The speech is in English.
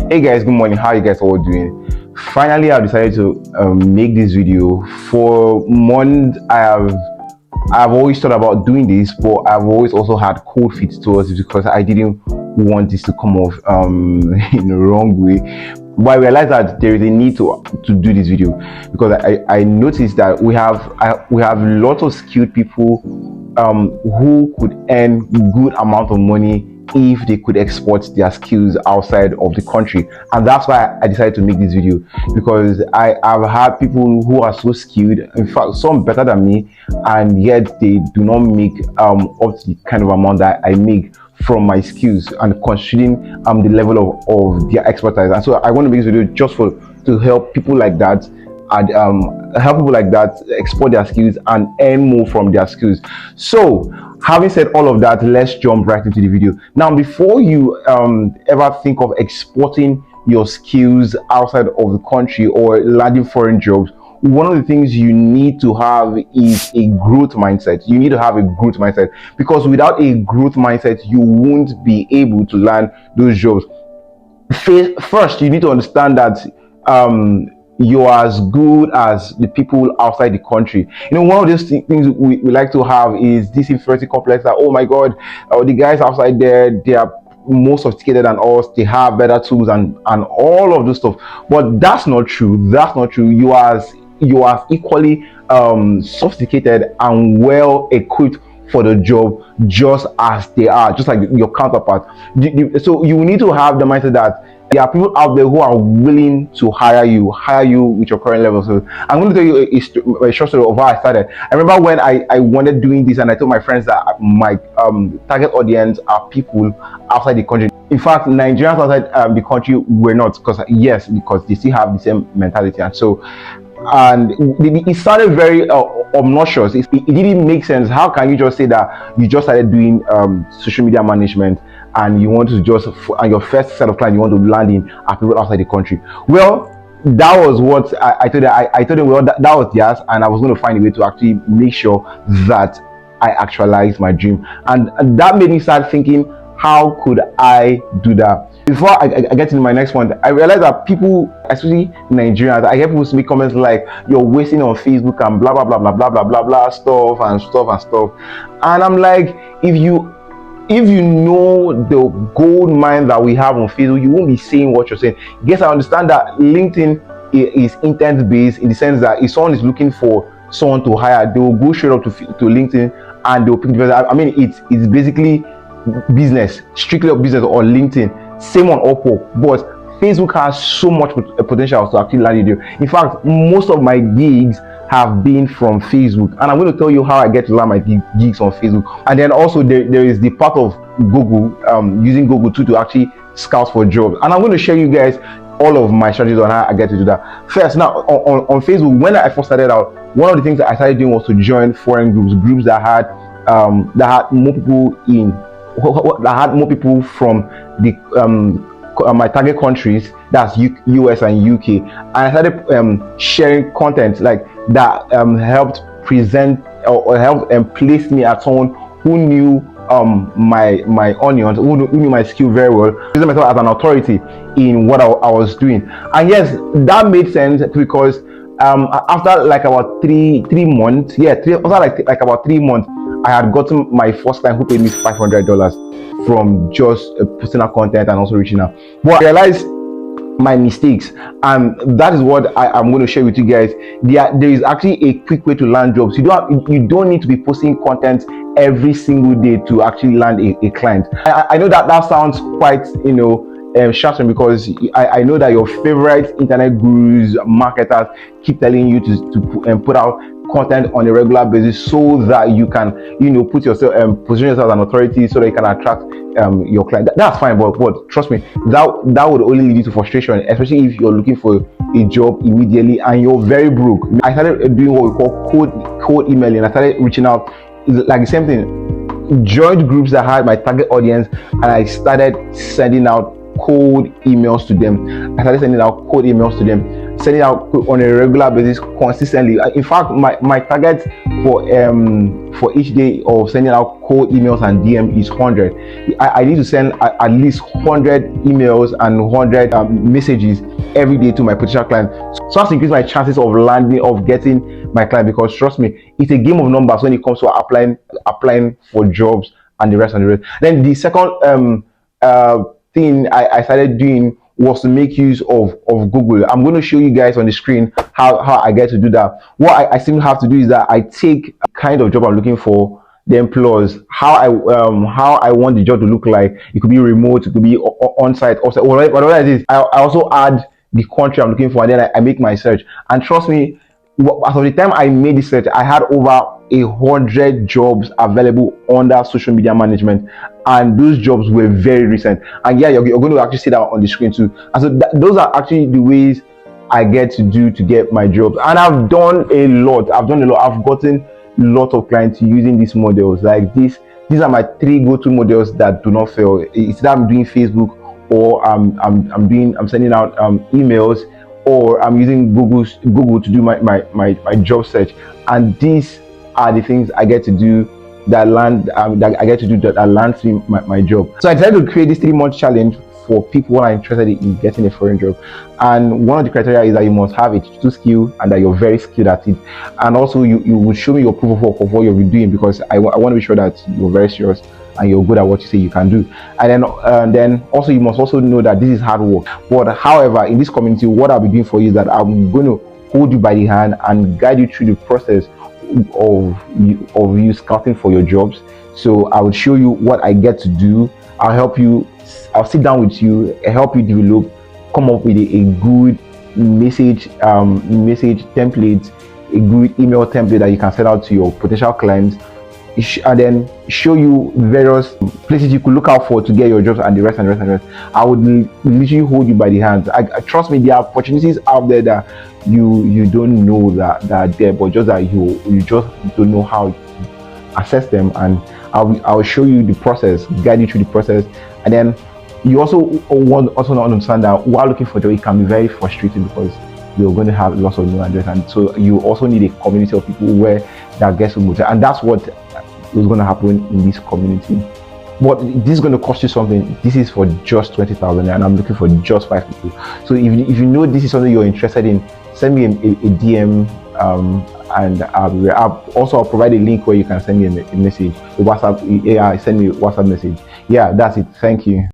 Hey guys, good morning. How you guys all doing? Finally, I decided to make this video. For months, I've always thought about doing this, but I've always also had cold feet towards it because I didn't want this to come off in the wrong way. But I realized that there is a need to do this video because I noticed that we have lots of skilled people who could earn good amount of money if they could export their skills outside of the country. And that's why I decided to make this video, because I've had people who are so skilled, in fact some better than me, and yet they do not make up to the kind of amount that I make from my skills, and considering the level of their expertise. And so I want to make this video just to help people like that, and help people like that export their skills and earn more from their skills. So having said all of that, let's jump right into the video. Now, before you ever think of exporting your skills outside of the country or landing foreign jobs, one of the things you need to have is a growth mindset. You need to have a growth mindset, because without a growth mindset, you won't be able to land those jobs. First, you need to understand that you're as good as the people outside the country. You know, one of those things we like to have is this inferiority complex that, oh my god, the guys outside there, they are more sophisticated than us, they have better tools and all of this stuff. But that's not true. That's not true. You are equally sophisticated and well equipped for the job, just as they are, just like your counterpart. So you need to have the mindset that there are people out there who are willing to hire you with your current level. So I'm going to tell you a short story of how I started. I remember when I wanted doing this, and I told my friends that my target audience are people outside the country. In fact, Nigerians outside the country were not, because they still have the same mentality. And so, and it sounded very obnoxious. It didn't make sense. How can you just say that you just started doing social media management, and you want to and your first set of clients you want to land in are people outside the country? Well, that was what I told them. I told them, well, that was theirs, and I was going to find a way to actually make sure that I actualized my dream. And that made me start thinking, how could I do that? Before I get into my next point, I realized that people, especially Nigerians, I hear people make comments like, you're wasting on Facebook and blah blah blah blah blah blah blah blah stuff. And I'm like, if you know the gold mine that we have on Facebook, you won't be saying what you're saying. Yes, I understand that LinkedIn is intent based, in the sense that if someone is looking for someone to hire, they will go straight up to LinkedIn and they'll pick the person. I mean, it's basically business, strictly business, or LinkedIn. Same on Upwork, but Facebook has so much potential to actually land you. In fact, most of my gigs have been from Facebook, and I'm going to tell you how I get to land my gigs on Facebook. And then also there is the part of Google, using Google too to actually scout for jobs, and I'm going to share you guys all of my strategies on how I get to do that. First, now on Facebook, when I first started out, one of the things that I started doing was to join foreign groups that had more people from the my target countries, that's US and UK, and I started sharing content like that helped present or helped place me as someone who knew my onions, who knew my skill very well, using myself as an authority in what I was doing. And yes, that made sense, because after like about three months, after like about 3 months, I had gotten my first client who paid me $500 from just posting out content and also reaching out. But I realized my mistakes, and that is what I'm going to share with you guys. There is actually a quick way to land jobs. You don't need to be posting content every single day to actually land a client. I know that sounds quite, shocking, because I know that your favorite internet gurus, marketers keep telling you to put out content on a regular basis, so that you can put yourself position yourself as an authority, so that you can attract your client. That's fine, but trust me, that would only lead you to frustration, especially if you're looking for a job immediately and you're very broke. I started doing what we call cold emailing. I started reaching out, like the same thing, joined groups that had my target audience, and I started sending out cold emails to them. I started sending out cold emails to them, sending out on a regular basis, consistently. In fact, my target for each day of sending out cold emails and DM is 100. I need to send at least 100 emails and 100 messages every day to my potential client, so as to increase my chances of landing, of getting my client. Because trust me, it's a game of numbers when it comes to applying for jobs and the rest and the rest. Then the second thing I started doing was to make use of Google. I'm going to show you guys on the screen how I get to do that. What I simply have to do is that I take a kind of job I'm looking for, then plus how I want the job to look like. It could be remote, it could be on-site, offsite, whatever it is. I also add the country I'm looking for, and then I make my search. And trust me, as of the time I made this search, I had over 100 jobs available under social media management, and those jobs were very recent. And yeah, you're going to actually see that on the screen too. And so those are actually the ways I get to get my jobs. And I've done a lot. I've gotten a lot of clients using these models. Like these are my 3 go-to models that do not fail. It's that I'm doing Facebook, or I'm sending out emails, or I'm using Google to do my job search. And these are the things I get to do that lands me my job. So I decided to create this 3-month challenge for people who are interested in getting a foreign job. And one of the criteria is that you must have a digital skill and that you're very skilled at it. And also you will show me your proof of work of what you'll be doing, because I want to be sure that you're very serious and you're good at what you say you can do. And then also you must also know that this is hard work. But however, in this community, what I'll be doing for you is that I'm going to hold you by the hand and guide you through the process of you scouting for your jobs. So I will show you what I get to do. I'll sit down with you, help you develop, come up with a good message template, a good email template that you can send out to your potential clients, and then show you various places you could look out for to get your jobs, and the rest. I would literally hold you by the hands. I trust me, there are opportunities out there that you don't know that are there, but just that you just don't know how to access them. And I'll show you the process, guide you through the process. And then you also want to understand that while looking for a job, it can be very frustrating, because you're going to have lots of no address, and so you also need a community of people where that gets motivated, and that's what is going to happen in this community. But this is going to cost you something. This is for just 20,000, and I'm looking for just 5 people. So if you know this is something you're interested in, send me a DM, and I'll provide a link where you can send me a message, a WhatsApp. Yeah, send me a WhatsApp message. Yeah, that's it. Thank you.